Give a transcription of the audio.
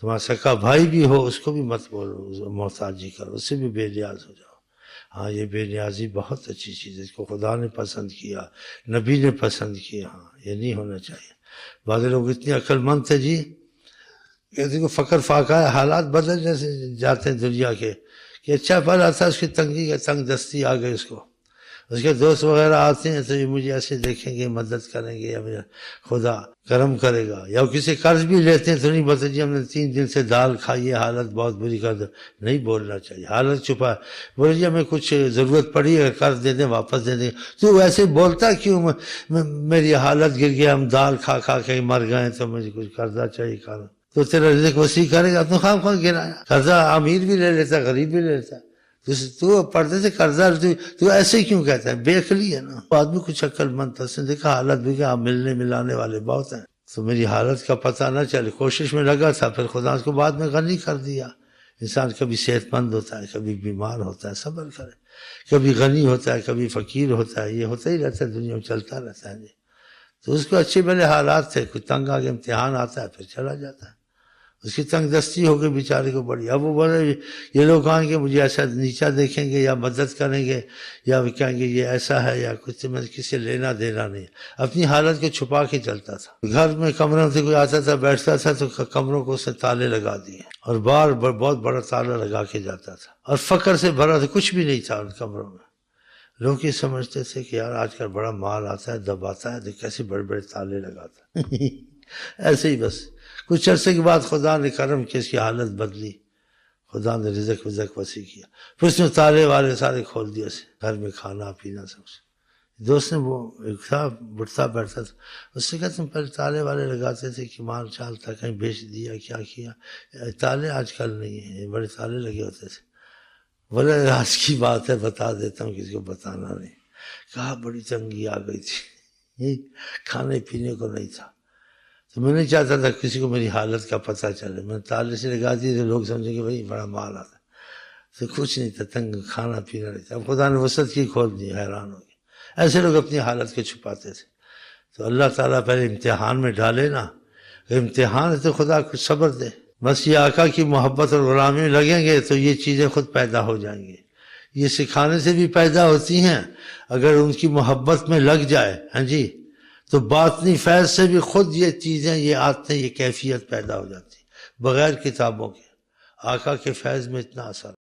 تمہارا سکا بھائی بھی ہو اس کو بھی مت بولو محتاجی کرو، اس سے بھی بے نیاز ہو جاؤ۔ ہاں یہ بے نیازی بہت اچھی چیز ہے، اس کو خدا نے پسند کیا، نبی نے پسند کیا۔ ہاں یہ نہیں ہونا چاہیے۔ بعض لوگ اتنے عقل مند تھے جی، کہتے ہیں کہ فقر فاقہ ہے، حالات بدل جاتے ہیں دنیا کے، کہ اچھا پھل آتا ہے اس کی تنگی کا، تنگ دستی آ گئی اس کو، اس کے دوست وغیرہ آتے ہیں تو یہ مجھے ایسے دیکھیں گے، مدد کریں گے، یا میرا خدا کرم کرے گا، یا کسی قرض بھی لیتے ہیں تو نہیں بولتے جی ہم نے 3 دن سے دال کھائی ہے، حالت بہت بری کر دو، نہیں بولنا چاہیے، حالت چھپا، بولے جی ہمیں کچھ ضرورت پڑی ہے قرض دے دیں واپس دے دیں، تو ایسے بولتا کیوں، میری حالت گر گیا، ہم دال کھا کھا کے مر گئے تو مجھے کچھ قرضہ چاہیے کھانا، تو تیرا رزق وسیع کرے گا، تو خواہ خواہ گرایا، قرضہ امیر بھی لے لیتا غریب بھی لے لیتا، تو پردے سے قرضہ، تو ایسے کیوں کہتا ہے، بے عقلی ہے نا۔ آدمی کچھ عقل مند تھا، اس نے دیکھا حالت بھی کیا، ملنے ملانے والے بہت ہیں، تو میری حالت کا پتہ نہ چلے، کوشش میں لگا تھا، پھر خدا اس کو بعد میں غنی کر دیا۔ انسان کبھی صحت مند ہوتا ہے، کبھی بیمار ہوتا ہے، صبر کرے، کبھی غنی ہوتا ہے، کبھی فقیر ہوتا ہے، یہ ہوتا ہی رہتا ہے، دنیا میں چلتا رہتا ہے جی۔ تو اس کو اچھے بھلے حالات تھے، کوئی تنگ آ کے امتحان آتا ہے پھر چلا جاتا ہے، اس کی تنگ دستی ہو گئی بیچارے کو بڑی۔ اب وہ بولے یہ لوگ کہیں گے مجھے ایسا نیچا دیکھیں گے یا مدد کریں گے یا کہیں گے یہ ایسا ہے یا کچھ، میں کسی لینا دینا نہیں، اپنی حالت کو چھپا کے چلتا تھا۔ گھر میں کمروں سے کوئی آتا تھا بیٹھتا تھا تو کمروں کو اس نے تالے لگا دیے، اور باہر بہت بڑا تالا لگا کے جاتا تھا، اور فقر سے بھرا تھا، کچھ بھی نہیں تھا ان کمروں میں۔ لوگ یہ سمجھتے تھے کہ یار آج کل بڑا مال آتا ہے، دباتا ہے، تو کیسے بڑے بڑے تالے لگاتا ہے ایسے ہی بس۔ کچھ عرصے کے بعد خدا نے کرم کیا، اس کی حالت بدلی، خدا نے رزق وسیع کیا، پھر اس نے تالے والے سارے کھول دیا، گھر میں کھانا پینا سب سے۔ دوست نے وہ ایک تھا بٹتا بیٹھتا تھا، اس سے کہا تم پہلے تالے والے لگاتے تھے کہ مال چال تھا کہیں بیچ دیا کیا کیا، تالے آج کل نہیں ہیں، بڑے تالے لگے ہوتے تھے۔ بولے آج کی بات ہے بتا دیتا ہوں، کسی کو بتانا نہیں۔ کہا بڑی تنگی آ گئی تھی، کھانے پینے کو نہیں تھا، تو میں نہیں چاہتا تھا کسی کو میری حالت کا پتہ چلے، میں تالے سے لگا دی تو لوگ سمجھیں کہ بھائی بڑا مال آتا، تو کچھ نہیں تھا، تنگ کھانا پینا نہیں تھا۔ اب خدا نے وسعت کی کھول دی، حیران ہو گئے۔ ایسے لوگ اپنی حالت کو چھپاتے تھے، تو اللہ تعالیٰ پہلے امتحان میں ڈالے نا، امتحان ہے تو خدا کچھ صبر دے، بس یہ آقا کی محبت اور غلامی میں لگیں گے تو یہ چیزیں خود پیدا ہو جائیں گی، یہ سکھانے سے بھی پیدا ہوتی ہیں، اگر ان کی محبت میں لگ جائے، ہاں جی، تو باطنی فیض سے بھی خود یہ چیزیں، یہ عادتیں، یہ کیفیت پیدا ہو جاتی، بغیر کتابوں کے۔ آقا کے فیض میں اتنا اثر